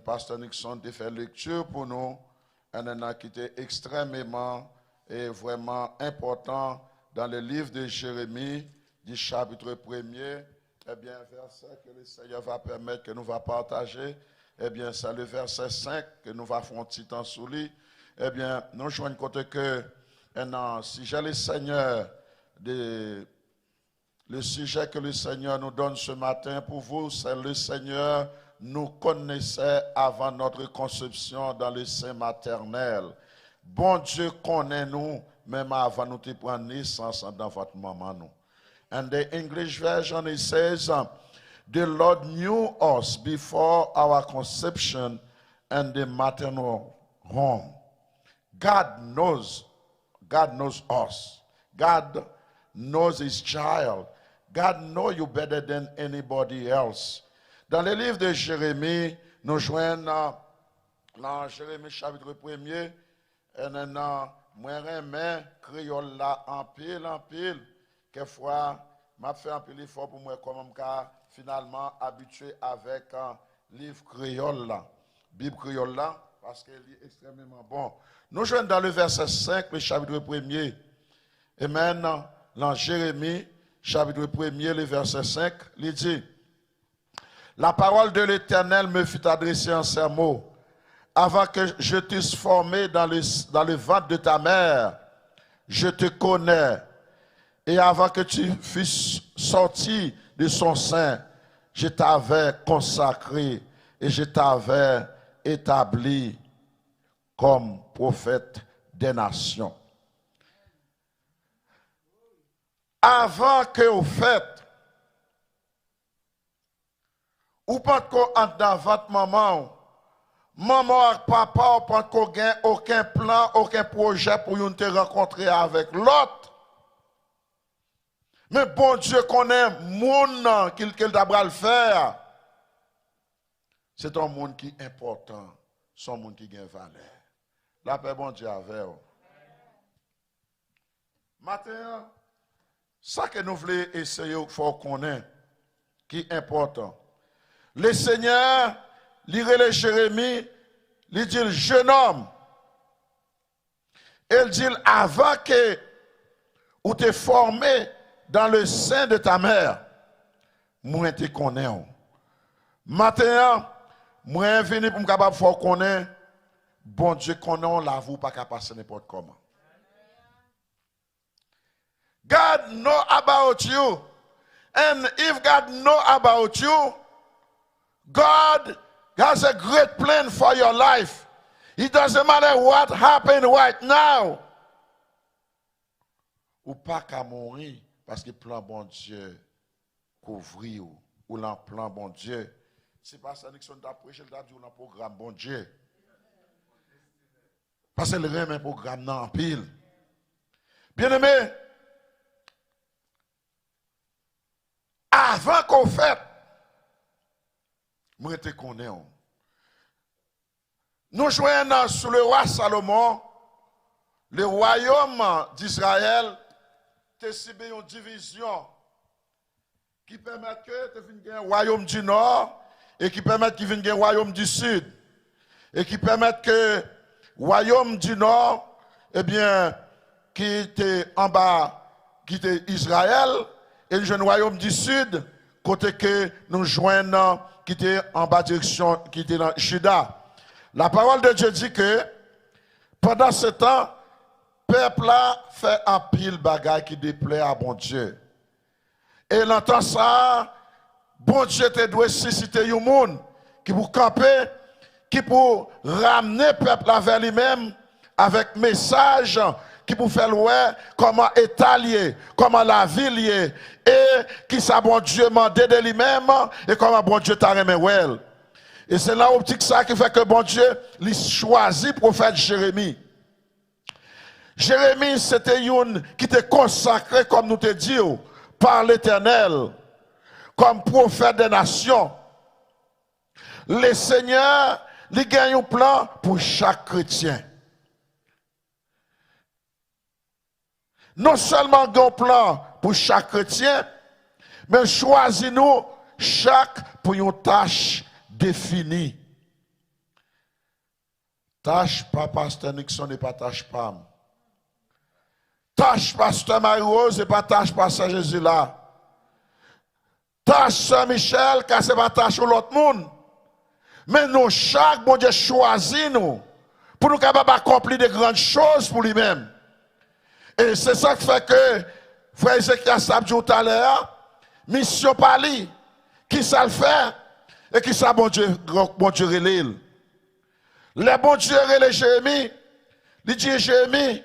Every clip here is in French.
pasteur Nixon a fait lecture pour nous, un qui était extrêmement et vraiment important dans le livre de Jérémie, du chapitre 1er, eh bien, verset que le Seigneur va permettre que nous va partager, eh bien, c'est le verset 5 que nous va faire un petit temps sous lui. Eh bien, nous jouons côté que, si j'ai le Seigneur, le sujet que le Seigneur nous donne ce matin pour vous, c'est le Seigneur nous connaissait avant notre conception dans le sein maternel. Bon Dieu connaît nous, même avant nous de prendre naissance dans votre maman. Nous. And the English version, it says, the Lord knew us before our conception and the maternal home. God knows us. God knows his child. God knows you better than anybody else. Dans le livre de Jérémie, nous joignons dans Jérémie chapitre 1er, et moi remets créole là en pile, quelquefois, m'a fait un peu l'effort pour moi comme finalement habitué avec un livre créole là, Bible créole là, parce qu'elle est extrêmement bon. Nous joignons dans le verset 5, le chapitre 1er, et maintenant, dans Jérémie, chapitre 1er, le verset 5, il dit, la parole de l'Éternel me fut adressée en ces mots. Avant que je t'eusse formé dans le ventre de ta mère, je te connais. Et avant que tu fusses sorti de son sein, je t'avais consacré et je t'avais établi comme prophète des nations. Avant que vous faites, ou pas qu'on entre dans votre maman et papa, ou pas qu'on gagne aucun plan, aucun projet pour nous te rencontrer avec l'autre. Mais bon Dieu connaît le monde qu'il devra le faire. C'est un monde qui est important, c'est un monde qui a valeur. La paix, bon Dieu, avec vous. Maintenant, ça que nous voulons essayer, il faut qu'on ait, qui est important. Le Seigneur, lire Jérémie, il dit, jeune homme, il dit, avant que ou te formé dans le sein de ta mère, moi te connais. Maintenant, moi venu pour me capable faire connaître, bon Dieu connaît, la vous pas capable passer n'importe comment. God know about you, and if God know about you, God has a great plan for your life. It doesn't matter what happened right now. Ou pas qu'à mourir parce que plan bon Dieu couvrir ou l'en plan bon Dieu. C'est pas ça Nixon t'a prêché, il t'a dit ou l'en programme bon Dieu. Parce que le remet un programme dans en pile. Bien aimé, avant qu'on fait, moi te connais. Nous jouons sous le roi Salomon, le royaume d'Israël, te subit une division qui permet que tu viennes un royaume du nord et qui permet qu'il vienne un royaume du sud. Et qui permet que le royaume du nord, eh bien, qui était en bas, qui était Israël, et le royaume du sud, côté que nous joignons, qui était en bas direction, qui était dans Juda. La parole de Dieu dit que pendant ce temps, le peuple a fait un pile bagaille qui déplaît à bon Dieu. Et l'entend ça, bon Dieu te doit susciter un monde qui pour camper, qui pour ramener le peuple vers lui-même avec message qui pour faire ouais comment État lié, comment la ville liée, et qui ça bon Dieu mandé de lui-même, et comment bon Dieu t'a remis well. Et c'est là où petit ça qui fait que bon Dieu lui choisit prophète Jérémie. Jérémie, c'était une qui était consacré, comme nous te disons, par l'Éternel, comme prophète des nations. Le Seigneur, il gagne un plan pour chaque chrétien. Non seulement un plan pour chaque chrétien, mais choisis-nous chaque pour une tâche définie. Tâche pas pasteur Nixon et pas tâche pas. Tâche pasteur Marie-Rose et pas tâche pasteur Jésus là. Tâche Saint-Michel car c'est pas tâche l'autre monde. Mais nous, chaque bon Dieu choisit nous pour nous capables d'accomplir de grandes choses pour lui-même. Et c'est ça qui fait que, frère Ezekiel a dit tout à l'heure, mission par lui, qui ça le fait, et qui ça bon Dieu relève. Le bon Dieu relève Jérémie, il dit Jérémie,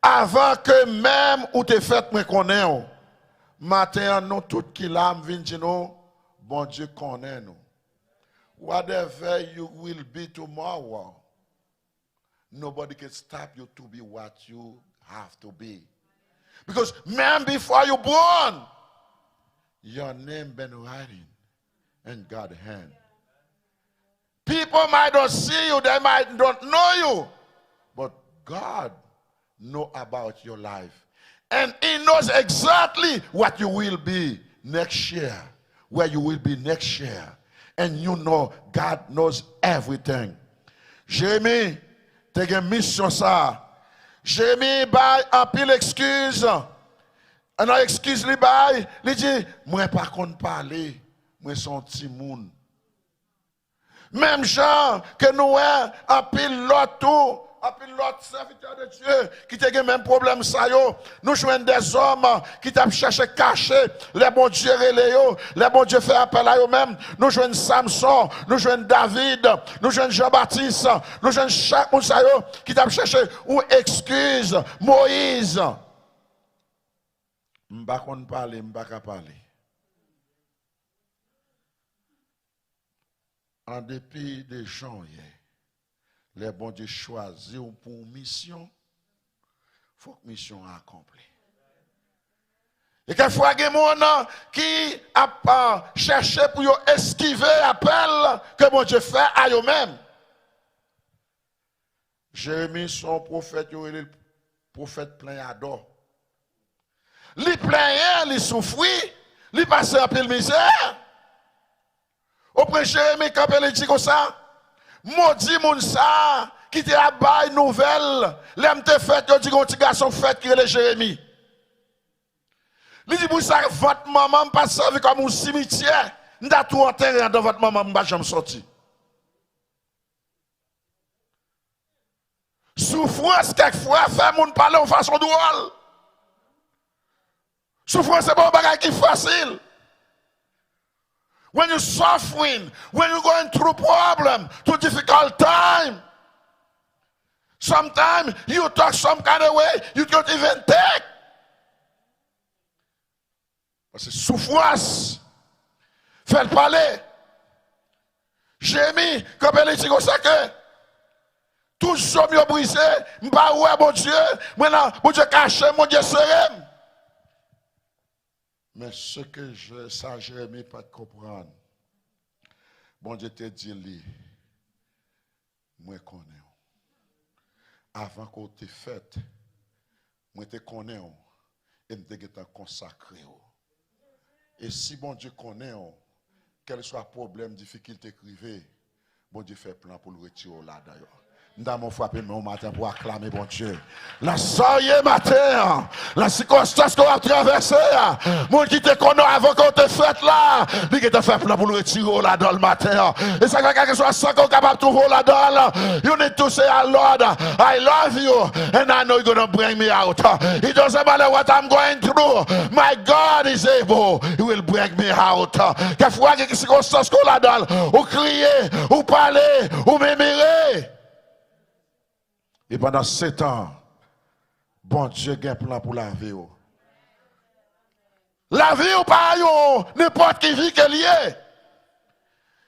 avant que même ou te fait me connaître, matin nous tout qui l'âme vient dire nous, bon Dieu connaît nous. Whatever you will be tomorrow, nobody can stop you to be what you have to be. Because man, before you born, your name been writing in God's hand. People might not see you, they might not know you, but God knows about your life. And He knows exactly what you will be next year, where you will be next year. And you know God knows everything. Jérémie, t'as une mission ça. Jérémie bail un pile excuse. Un excuse li bail, li dit moi pas contre parler, moi son petit monde. Même gens que nous un pile l'autre serviteur de Dieu qui a le même problème ça yo, nous joignons des hommes qui t'a cherché cacher les bons dieux les bons dieux fait appel à eux même, nous joignons Samson, nous joignons David, nous joignons Jean-Baptiste, nous joignons chaque monde ça yo qui t'a cherché ou excuse Moïse. M'pa kon parler, m'pa ka parler. En dépit des gens les bons Dieu choisissent pour une mission, il faut que la mission soit accomplie. Et quelquefois, il y a des gens qui a cherché pour esquiver l'appel que bon Dieu fait à eux-mêmes. Jérémie, son prophète, il est le prophète plein d'ador. Il plein, il souffrit, il passe un peu de misère. Auprès Jérémie, quand il dit comme ça, maudit moun sa qui te a bail nouvelle l'aime te fait yo dit un petit garçon fait qui est Jérémie. Il dit pour ça votre maman pas servi comme un cimetière, n'ta tout enterré dans votre maman pas jamais sorti. Souffrance quelquefois fait moun parler en façon drôle. Souffrance c'est pas un bagage qui facile. When you're suffering, when you're going through problem, through difficult time, sometimes you talk some kind of way you don't even take. Parce que souffrance fait parler. Jérémie, comme elle dit comme ça que tout ce qui est brisé, m'pa ouais mon Dieu, maintenant mon Dieu caché, mon Dieu serein. Mais ce que ça, Jérémie, pas de comprendre. Bon Dieu te dit, lui, moi, je connais. Avant qu'on te fait, moi, je connais. Et je te consacré. Et si bon Dieu connaît, quel soit problème, difficulté, crivé, bon Dieu fait plan pour le retirer là d'ailleurs. Nous avons frappé mon matin pour acclamer bon Dieu. La soirée matin, la circonstance qu'on a traversée, mon qui te connaît avant qu'on te fait là, lui qui te fait plan pour le retirer là dans le matin. Et ça quelque chose sans qu'on capable de trouver là dans. You need to say, Lord, I love you and I know you're going to bring me out. It doesn't matter what I'm going through. My God is able. He will bring me out. Quelquefois, quelque circonstance qu'on a dans, ou crier, ou parler, ou m'émirer. Et pendant 7 ans, bon Dieu a un plan pour la vie. La vie ou pas, n'importe qui vit qu'elle y est.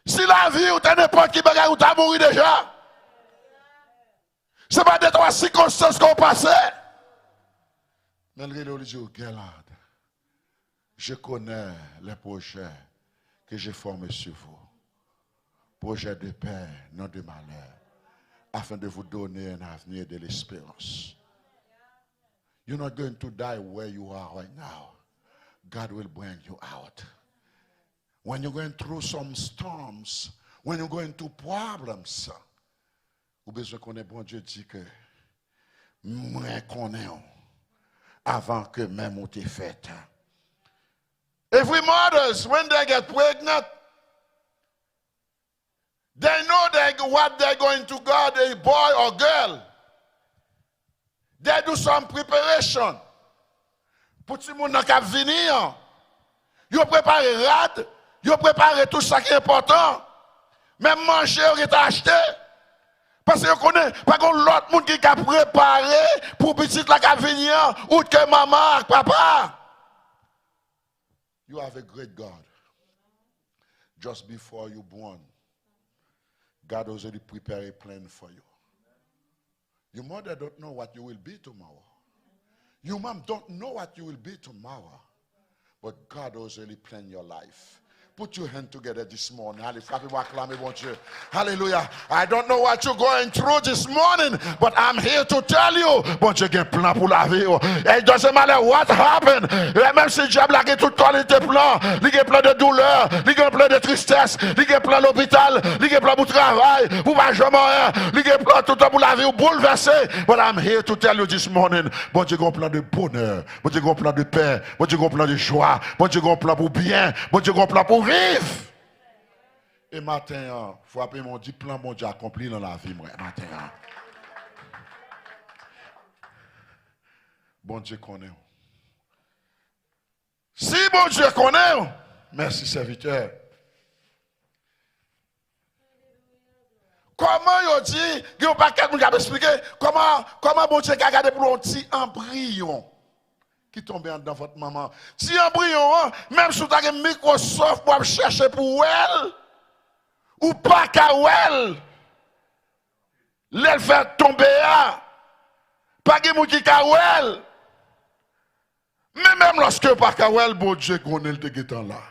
Si la vie ou n'importe qui bagaille ou t'as mouru déjà. Ce n'est pas des 3 circonstances qu'on passait. Mais le dit, je connais les projets que j'ai formés sur vous. Projets de paix, non de malheur. Afin de vous donner un avenir de l'espérance. You're not going to die where you are right now. God will bring you out. When you're going through some storms, when you're going through problems, Ou besoin qu'on ait bon Dieu dit que moi connais avant que même on t'ait fait. Every mothers, when they get pregnant, they know what they're going to get, a boy or girl. They do some preparation. Pour tout le monde qui venir, ils préparent rad, ils préparent tout ça qui est important. Même manger, ils ont acheté. Parce que vous connaissez, pas qu'on l'autre monde qui a préparé pour petit la qui venir, ou que maman, papa. You have a great God. Just before you born, God has already prepared a plan for you. Your mother don't know what you will be tomorrow. Your mom don't know what you will be tomorrow. But God has already planned your life. Put your hand together this morning. Hallelujah. I don't know what you're going through this morning, but I'm here to tell you, bon Dieu, il y a un plan pour la vie. It doesn't matter what happened. Même si diable a toute qualité plan, il y a plein de douleur, il y a plein de tristesse, il y a plein d'hôpital, il y a plein de travail, pour pas jamais rien, il y a plein tout pour la vie, bouleversé. But I'm here to tell you this morning, bon Dieu, il y a un plan de bonheur, bon Dieu, il y a un plan de paix, bon Dieu, il y a un plan de joie, bon Dieu, il y a un plan pour bien, bon Dieu, il y a un plan pour vivre. Et matin, il faut appeler mon dit plan, mon Dieu accompli dans la vie, moi, matin. Bon Dieu connaît. Si bon Dieu connaît, merci serviteur. Comment il dit, il n'y a pas quelqu'un qui a expliqué comment bon Dieu a gardé pour un petit embryon qui tombe dans votre maman. Si embryon, même si vous avez Microsoft pour chercher pour elle, ou pas qu'à elle, l'elle fait tomber à, pas de monde qui qu'à elle. Mais même lorsque pas qu'à elle, bon Dieu connaît le temps là.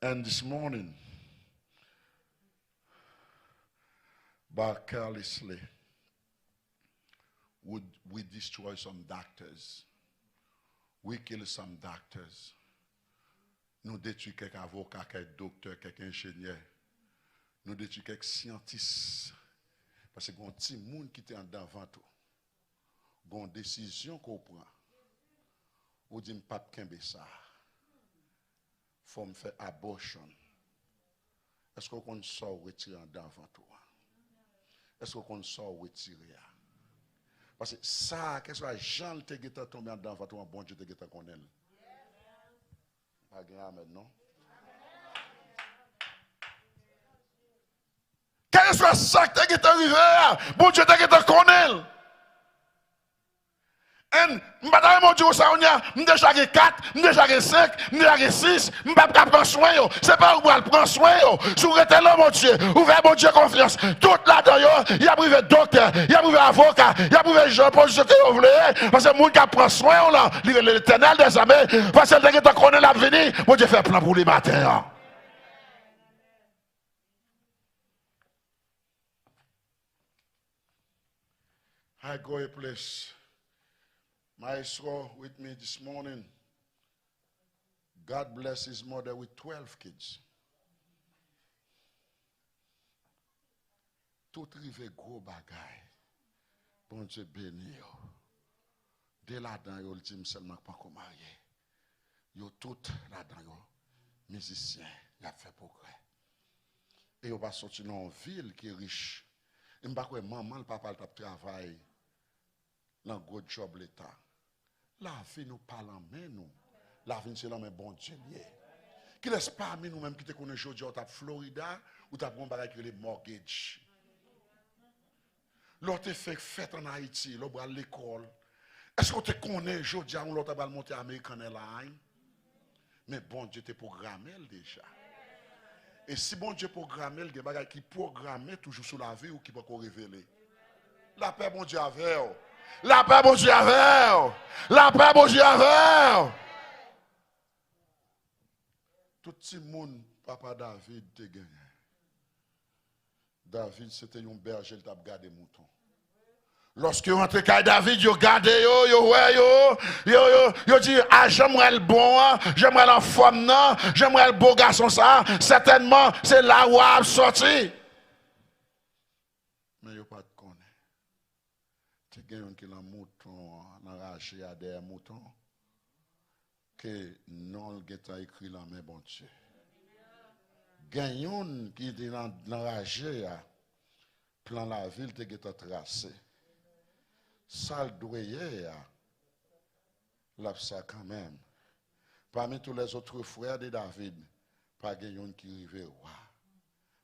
And this morning, by carelessly, would we destroy some doctors? We kill some doctors. Nous détruisons quelques avocats, quelques docteurs, quelques ingénieurs. Nous détruisons quelques scientifiques. Parce que quand petit monde qui est en devant tout, une décision qu'on prend, on dit pas de ça. Faut me faire abortion. Est-ce qu'on sort retirer en devant tout? Est-ce qu'on sort retirer? Parce que ça, qu'est-ce que Jean te guetta tombé dans votre bon Dieu te guetta connaît. Pas grave maintenant. Quel soit ça que te guetta arrivé, bon Dieu te guetta connaît. Et madame mon Dieu ça on a déjà 4, déjà 5, déjà 6, on pas prendre soin yo, c'est pas où on prend soin yo. Sous rete là mon Dieu, ouvrez mon Dieu confiance. Tout là-dedans yo, il y a privé docteur, il y a privé avocat, il y a privé gens position que vous voulez parce que monde qui prend soin là, l'Éternel des armées, parce que tu connais l'avenir, mon Dieu fait plan pour les matins. I go a place. Maestro with me this morning. God bless his mother with 12 kids. Tout rive gros bagay. Bon Dieu béni yo. Dès là-dedans, yo le dit seulement pas qu'on marié. Yo tout là-dedans yo musicien, il a fait progrès. Et yo va sortir dans une ville qui est riche. Et m'pa quoi maman le papa le travail dans gros job l'état. La vie nous parle en main nous. La vie c'est l'homme bon Dieu lié. Qui laisse pas nous même qui te connaît aujourd'hui au Florida ou t'as bon bagage que les mortgage. L'autre fait fête en Haïti, l'autre à l'école. Est-ce que tu connais aujourd'hui on l'autre va monter American Airlines? Mais bon Dieu te programmé déjà. Et si bon Dieu programmé, il y a des bagages qui programmé toujours sur la vie ou qui peut révéler. La paix bon Dieu avec. La paix, bon Dieu, avec. La paix, bon Dieu, avec. Tout le monde, papa David, te gagné. David, c'était un berger, il t'a gardé mouton. Lorsque vous entrez à David, vous regardez, vous dites, ah, j'aimerais le bon, j'aimerais la femme, non, j'aimerais le beau garçon, ça. Certainement, c'est là où il a sorti. Mais yo pas de connaître. Tu gagnes qui la mouton, enragé à des moutons. Que non le geta écrit la main bon Dieu. Gagnons qui est enragé à plan la ville te geta tracé. Sale doyer à la ça quand même. Parmi tous les autres frères de David, pas gagnons qui rive roi.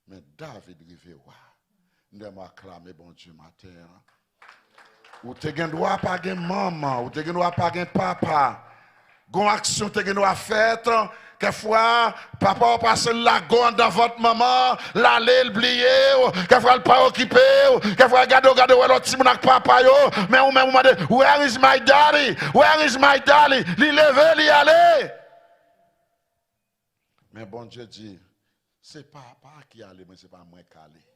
Mais David rive roi. Nous devons acclamer bon Dieu matin. Ou te gen droit pas gen maman, ou te gen droit pas gen papa. Gon action te gen droit faite, quelquefois papa passe la gonne dans votre maman, l'aller oublier, quelquefois le pas occupé, quelquefois regarder l'autre petit mon ak papa yo, mais ou même where is my daddy? Where is my daddy? Li lever, li aller. Mais bon Dieu dit, c'est papa qui allait, mais c'est pas moi qui allais.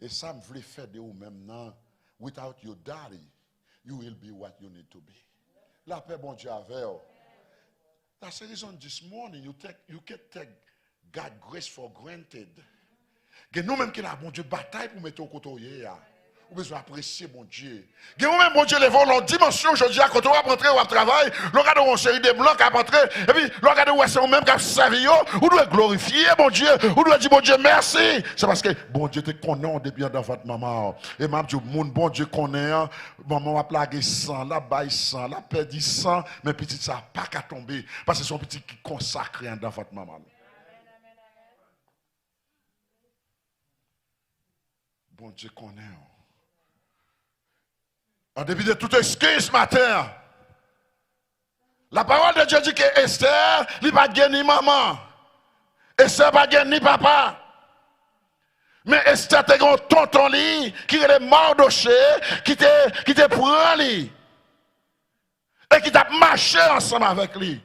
Et ça me voulait faire de vous même non. Without your daddy, you will be what you need to be. La paix, bon Dieu, avec vous. That's the reason this morning you can't take God's grace for granted. Nous-mêmes qui avons bon Dieu bataille pour mettre au côté. Vous besoin apprécier mon Dieu. Nous-mêmes, bon Dieu, les vols en dimension aujourd'hui, à côté, on va rentrer, on va travailler. Regardez une série de blancs qui rentrer. Et puis, regardez où c'est vous-même qui a servi. Vous devez glorifier, mon Dieu. Vous devez dire, mon Dieu, merci. C'est parce que, bon Dieu, te connaît depuis dans votre maman. Et même, bon Dieu, connaît. Maman va plaguer sang, la baille sang, la perdre sang. Mais petit, ça n'a pas qu'à tomber. Parce que c'est son petit qui consacre dans votre maman. Bon Dieu, connaît. En dépit de toute excuse ce matin, la parole de Dieu dit que Esther n'a pas gagné ni maman. Esther n'a pas gagné ni papa. Mais Esther a un tonton qui est Mardoché, qui te prend lui. Et qui t'a marché ensemble avec lui.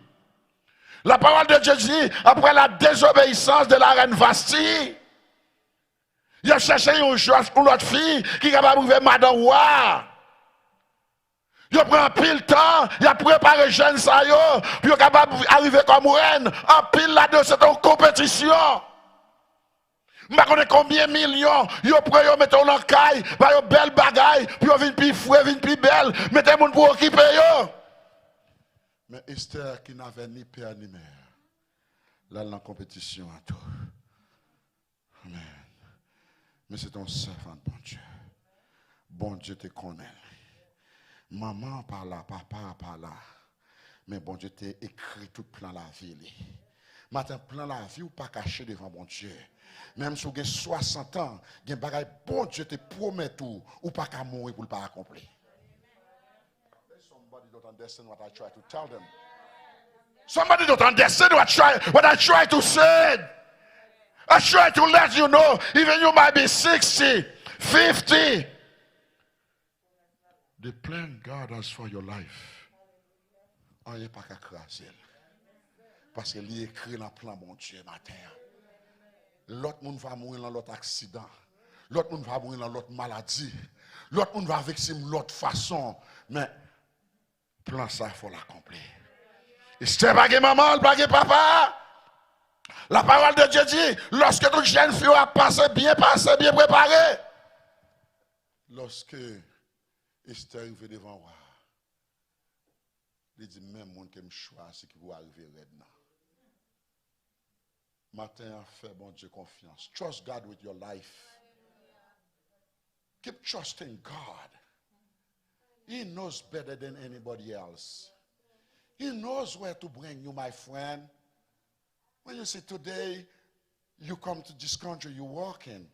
La parole de Dieu dit, après la désobéissance de la reine Vasti, il a cherché une autre fille qui est capable de Madame Roi. Il prend pile temps, il a préparé jeune ça yo, puis il est capable d'arriver comme reine. En pile là-dedans, c'est une compétition. Je ne sais pas combien de millions, il prend, il met dans la caille, il a une belle bagaille, puis il vient plus fouet, il vient plus belle, mettez les gens pour occuper yo. Mais Esther qui n'avait ni père ni mère, là, dans la compétition à tout. Amen. Mais c'est ton servant, bon Dieu. Bon Dieu te connaît. Maman par là, papa par là. Mais bon Dieu t'a écrit tout plan la vie. Matin plan la vie ou pas caché devant bon Dieu. Même si vous avez 60 ans, il y a un bagage bon Dieu te promet tout ou pas qu'à mourir pour le pas accomplir. Somebody don't understand what I try to tell them. Somebody don't understand what I try to say. I try to let you know, even you might be 60, 50. The plan God has for your life, on n'est pas qu'à craser. Parce qu'il est écrit dans le plan, mon Dieu, matin. L'autre monde va mourir dans l'autre accident. L'autre monde va mourir dans l'autre maladie. L'autre monde va vexer de l'autre façon. Mais, plan ça, il faut l'accomplir. Et si tu n'as pas de maman, pas de papa, la parole de Dieu dit, lorsque toute jeune fille a passé, bien préparé. Lorsque Esther arrive devant moi, il dit, même monde qui me choisit qui va arriver maintenant. Matin, fais bon Dieu confiance. Trust God with your life. Keep trusting God. He knows better than anybody else. He knows where to bring you, my friend. When you say today, you come to this country, you work in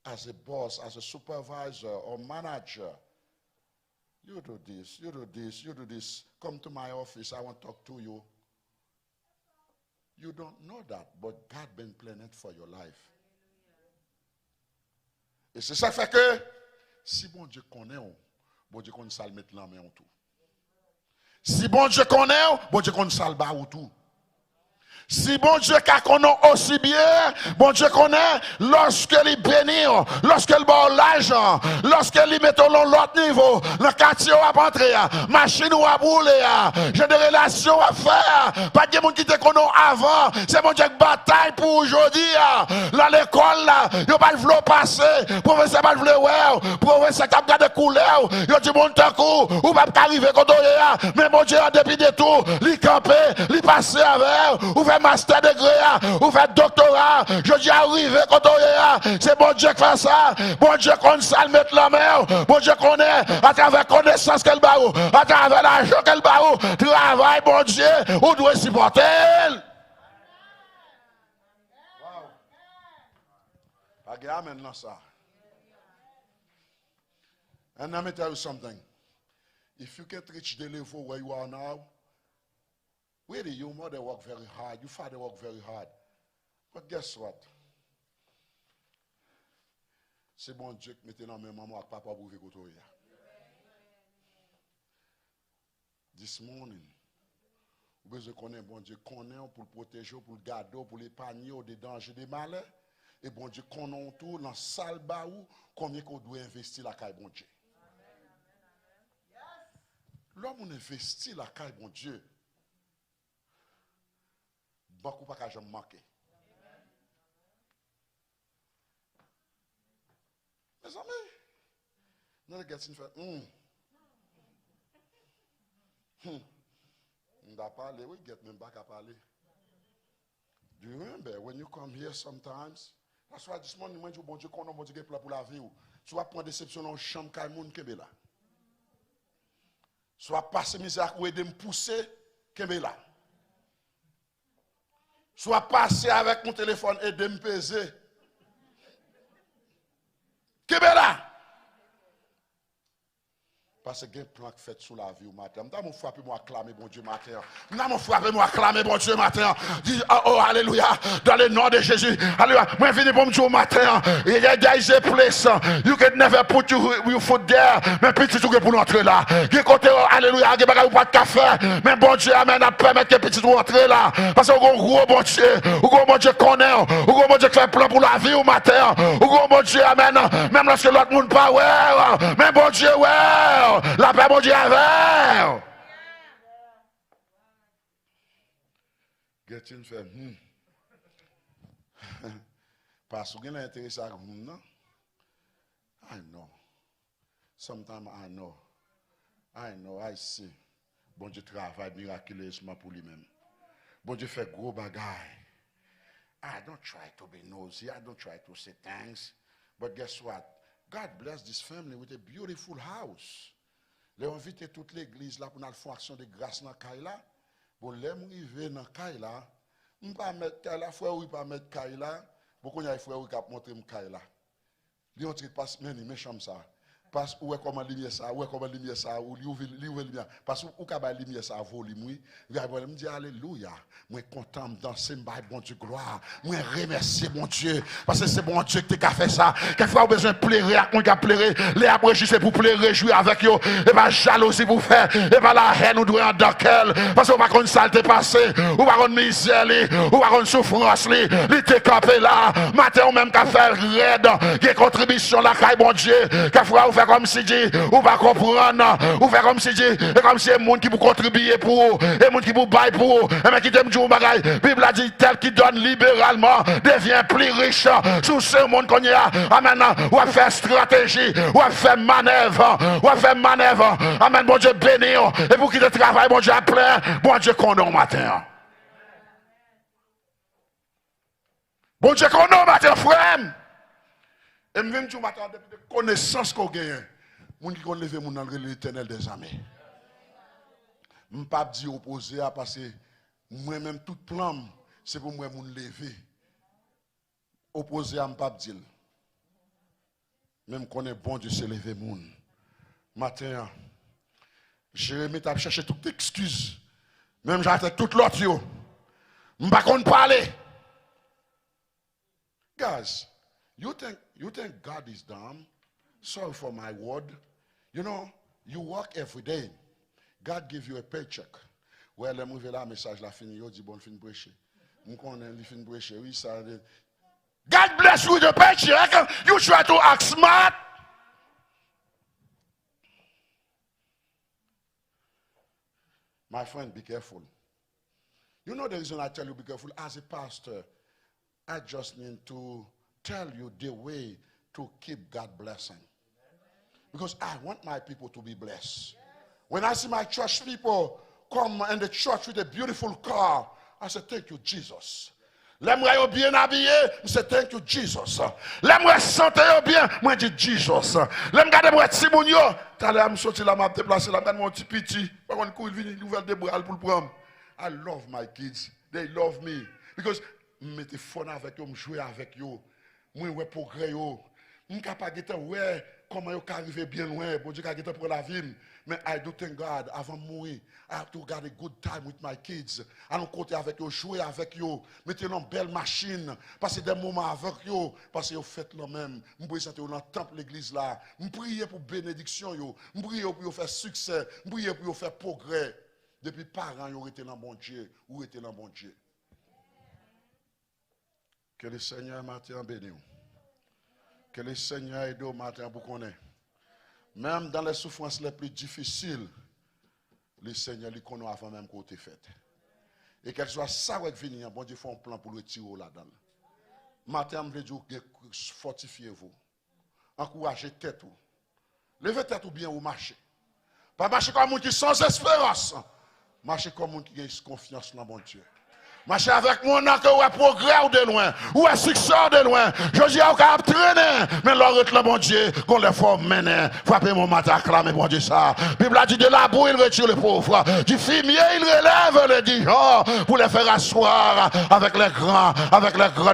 as a boss, as a supervisor or manager. You do this, you do this, you do this. Come to my office, I want to talk to you. You don't know that, but God been planning for your life. Et c'est ça fait que, si bon Dieu connaît, bon Dieu connaît ça le mettre la main en tout. Si bon Dieu connaît, bon Dieu connaît ça le bas ou tout. Si bon Dieu qu'a connaît aussi bien, bon Dieu connaît lorsque il bénit, lorsque il bat l'argent, lorsque il met l'autre niveau, le quartier à rentrer, machine à rouler, j'ai des relations à faire, pas de monde qui te connaît avant, c'est bon Dieu qui bataille pour aujourd'hui, dans l'école là, il pas le vouloir passer, professeur pas le vouloir ouais, professeur qui a de couleur, il dit mon temps ou pas arriver quand on est, mais bon Dieu en dépit de tout, il camper, il passer avec, ou fait master degré, ou fait doctorat, je dis arrivé quand on est, c'est bon Dieu qui fait ça, bon Dieu qu'on s'en mettre la main, bon Dieu qu'on est, à travers connaissance qu'elle barre, à travers l'argent qu'elle barre, travail, bon Dieu, on doit supporter. Wow. Maintenant ça. And let me tell you something. If you can't reach the level where you are now, really, your mother work very hard, your father work very hard. But guess what? C'est bon Dieu qui mette dans mes mamans avec papa pour vivre autour. This morning, vous besoin connaître bon Dieu, connaît pour le protéger, pour le garder, pour l'épargner des dangers, des malheurs. Et bon Dieu, connaît tout dans salle baou, combien qu'on doit investir la caille bon Dieu. L'homme on investit la caille bon Dieu. Beaucoup pas qu'à jamais manquer. Mes amis, nous les gars, fait, on doit parler, we get me back à parler. Do you remember when you come here sometimes? That's why this morning when you bon Dieu connaît bon Dieu plan pour la vie ou, soit prendre déception dans chambre kay moun kembe là. Soit passer misère ou aider me pousser kembe là. Soit passer avec mon téléphone et de me peser. Kebela. Parce que il y a un plan qui fait sous la vie au matin. Je vais frapper, moi acclamer bon Dieu matin. Je vais frapper, moi acclamer bon Dieu matin. Dis, oh, alléluia, dans le nom de Jésus. Alléluia. Moi, je viens bon Dieu matin. There is a place. You can never put your foot there. Mais petit tout pour entrer là. Qui côté, alléluia, il n'y a pas de café. Mais bon Dieu, amen, à permettre que petit tout entrer là. Parce que vous gros bon Dieu. Vous gros bon Dieu connaît. Vous gros bon Dieu qui fait plan pour la vie au matin. Vous gros bon Dieu, amen. Même lorsque l'autre monde pas, ouais. Mais bon Dieu, ouais. La paix, mon Dieu, avec. Get-il fait, parce que vous avez intéressé à non? I know. Sometimes I know. I see. Bon Dieu travaille miraculeusement pour lui-même. Bon Dieu fait gros bagaille. I don't try to be nosy. I don't try to say thanks. But guess what? God bless this family with a beautiful house. Les invité toute l'église là pour nous faire action de grâce dans Kaila. Bon, les arriver dans Kaila, on pas mettre Kaila, frère ou pas mettre Kaila. Beaucoup de frères qui ont montré Kaila. Ils ont dit passe mais chambre ça. Parce où est comment lumière ça, où est comment lumière ça, ou ouvre lumière. Parce où ka ba lumière ça volume oui. Il me dit alléluia. Moi content de danser bon Dieu gloire. Moi remercier mon Dieu parce que c'est bon Dieu qui t'a fait ça. Quelquefois vous besoin de plaire à mon gars plaire, les après c'est pour plaire réjouir avec yo et pas jalousie pour faire et pas la haine nous doit dans quel parce qu'on va qu'on saleté passé, ou va qu'on misère ou va qu'on souffrance li te camper là. Matin on même qu'a faire raide, qui contribution la caille bon Dieu. Quelquefois fait comme si dit, ou pas comprendre, ou fait comme si dit, et comme si un monde qui vous contribuer pour, et monde qui vous baille pour, et mais qui t'aime du bagaille. Bible a dit tel qui donne libéralement devient plus riche. Sous ce monde qu'on y a, amen, ou à faire stratégie, ou à faire manœuvre, amen, bon Dieu béni, et pour qui te travaille, bon Dieu à plein, bon Dieu qu'on a au matin. Bon Dieu qu'on a au matin, frère. Et même tu m'attends depuis de connaissances qu'on gagne. Moun qui connaît lever mon dans l'éternel des armées. Je ne peux pas dire opposé à parce que moi-même tout plan c'est pour moi mon lever. Opposé à me pas dire. Même qu'on est bon Dieu se lever moun. Matin Jérémie t'a cherché toute excuse. Même j'attends toute l'autre yo. Je pas qu'on parler. Guys, you think God is dumb? Sorry for my word. You know, you work every day. God give you a paycheck. Well, let me voir la message la fini, yo dit bon fin prêcher. God bless you with a paycheck. You try to act smart. My friend, be careful. You know the reason I tell you be careful? As a pastor, I just need to tell you the way to keep God blessing. Because I want my people to be blessed. When I see my church people come in the church with a beautiful car, I say, thank you, Jesus. L'aimerais bien habillé, je say thank you, Jesus. L'aimerais santé bien, moi je dis Jesus. L'aime garder moi petit moun yo, t'as l'air me sortir là, m'a déplacer là, mon petit petit, par contre courir venir nouvelle des bras pour le prendre. I love my kids. They love me because mettez fun avec eux, me jouer avec eux. Moi ouais progrès yo. Je capable de ouais comment yo arriver bien loin, bon Dieu capable pour la vie. Mais I do thank God avant de mourir, I have to get a good time with my kids. Allons côté avec eux, jouer avec eux, mettez une belle machine, passer des moments avec eux, parce que vous faites le même. Je présente dans le temple l'église là. Je prie pour bénédiction yo, je prie pour faire succès, je prie pour faire progrès. Depuis parents ont été dans bon Dieu, ou été dans bon Dieu. Que le Seigneur matin béni. Que le Seigneur aide au matin pour qu'on ait. Même dans les souffrances les plus difficiles, le Seigneur lui connaît avant même qu'on t'ait fait. Et qu'elle soit ça qui venir, bon Dieu fait un plan pour le tirer là-dedans. Matin, je veux dire, fortifiez-vous. Encouragez tête ou. Levez tête ou bien ou marchez. Pas marcher comme un monde qui sans espérance. Marchez comme un monde qui a confiance dans mon Dieu. Marchez avec mon nom que vous avez progrès ou de loin, ou un succès de loin. Je dis à vous avez traîné, mais l'autre le bon Dieu, qu'on les forme mener. Frappez mon matin, acclamez mon Dieu ça. La Bible a dit de la boue, il retire les pauvres. Du fumier, il relève les digens pour les faire asseoir avec les grands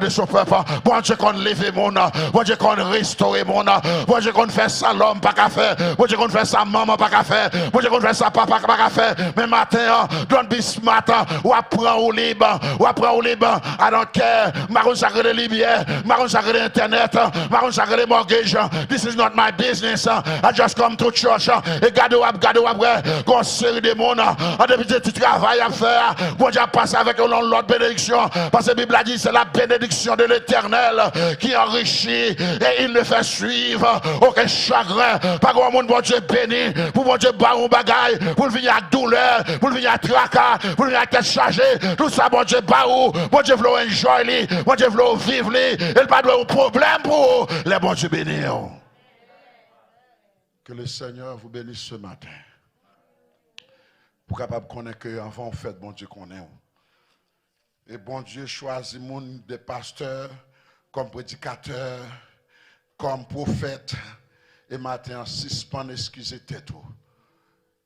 de son peuple. Bon Dieu qu'on lève mon nom, bon Dieu qu'on restaure mon nom, bon Dieu qu'on fait ça l'homme pas qu'à faire, bon Dieu qu'on fait ça maman pas qu'à faire, bon Dieu qu'on fait ça papa pas qu'à faire. Mais matin, don't be smart, ou apprend au libre. Ou après au Liban, I don't care. Maroon sacré de Libye, Maroon sacré d'internet, Maroon sacré de mortgage. This is not my business. I just come to church. Et gardez après, qu'on série de monde. En depuis tu travailles à faire. Bon Dieu passe avec l'autre bénédiction. Parce que la Bible a dit c'est la bénédiction de l'Éternel qui enrichit et il ne fait suivre aucun chagrin. Pas grand monde, bon Dieu béni, pour bon Dieu baron bagaille, pour venir à douleur, pour venir à tracas, pour venir à tête chargée. Tout ça, bon Dieu. Bon Dieu veut enjoy, bon Dieu veut vivre, il pas de problème pour les bon Dieu bénis. Que le Seigneur vous bénisse ce matin. Pour capable connaître que avant fait bon Dieu connaît. Et bon Dieu choisit des pasteurs comme prédicateurs, comme prophètes. Et matin, suspend, excusez tête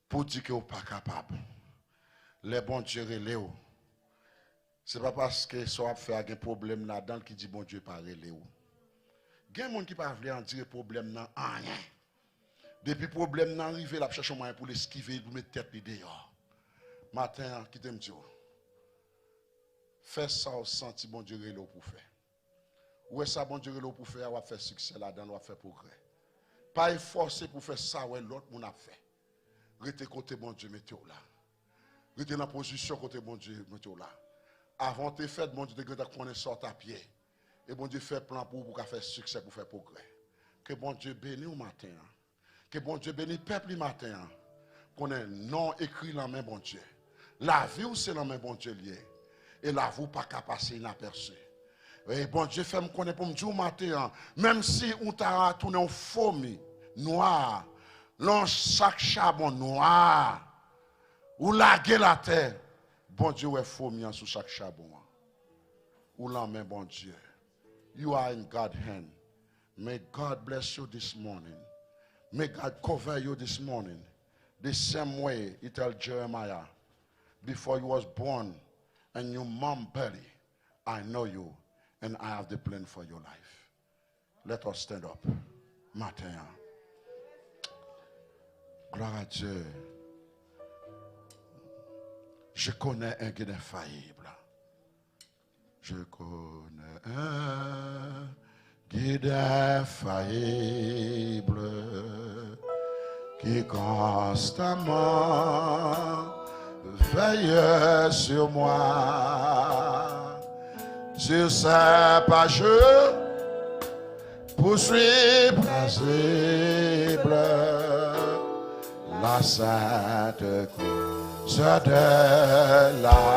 pour dire que vous pas capable. Les bon Dieu relève. Ce n'est pas parce que ça va faire un problème là-dedans qui dit bon Dieu pas relève. Il y a des gens qui ne peuvent pas dire problème là rien. Depuis le problème là arrivé, là chercher un moyen pour l'esquiver, pour mettre tête dehors. Matin, qui t'aime dire fais ça au senti bon Dieu relève pour faire. Où est ça bon Dieu relève pour faire, on va faire succès là-dedans, on va faire progrès. Pas forcer pour faire ça ouais l'autre mon a fait. Restez côté bon Dieu mettez là. Restez dans la position côté bon Dieu mettez là. Avant de faire, bon Dieu, de connaître sorte à pied. Et bon Dieu fait plan pour faire succès, pour faire progrès. Que bon Dieu bénisse au matin. Que bon Dieu bénisse le peuple le matin. Qu'on ait non écrit dans la main, bon Dieu. La vie, c'est dans la main, bon Dieu lié. Et la vie, pas qu'à passer inaperçu. Et bon Dieu fait me connaître pour me dire au matin, même si on t'a tourné en fourmi, noir, dans chaque charbon noir, ou laguer la terre. Bon Dieu est fourmi sous chaque charbon. Ou la main, bon Dieu. You are in God's hand. May God bless you this morning. May God cover you this morning. The same way he told Jeremiah, before you was born and your mom belly, I know you and I have the plan for your life. Let us stand up. Matin. Gloire à Dieu. Je connais un guide infaillible. Je connais un guide infaillible qui constamment veille sur moi. sur ces pages, poursuit paisible la sainte cause de la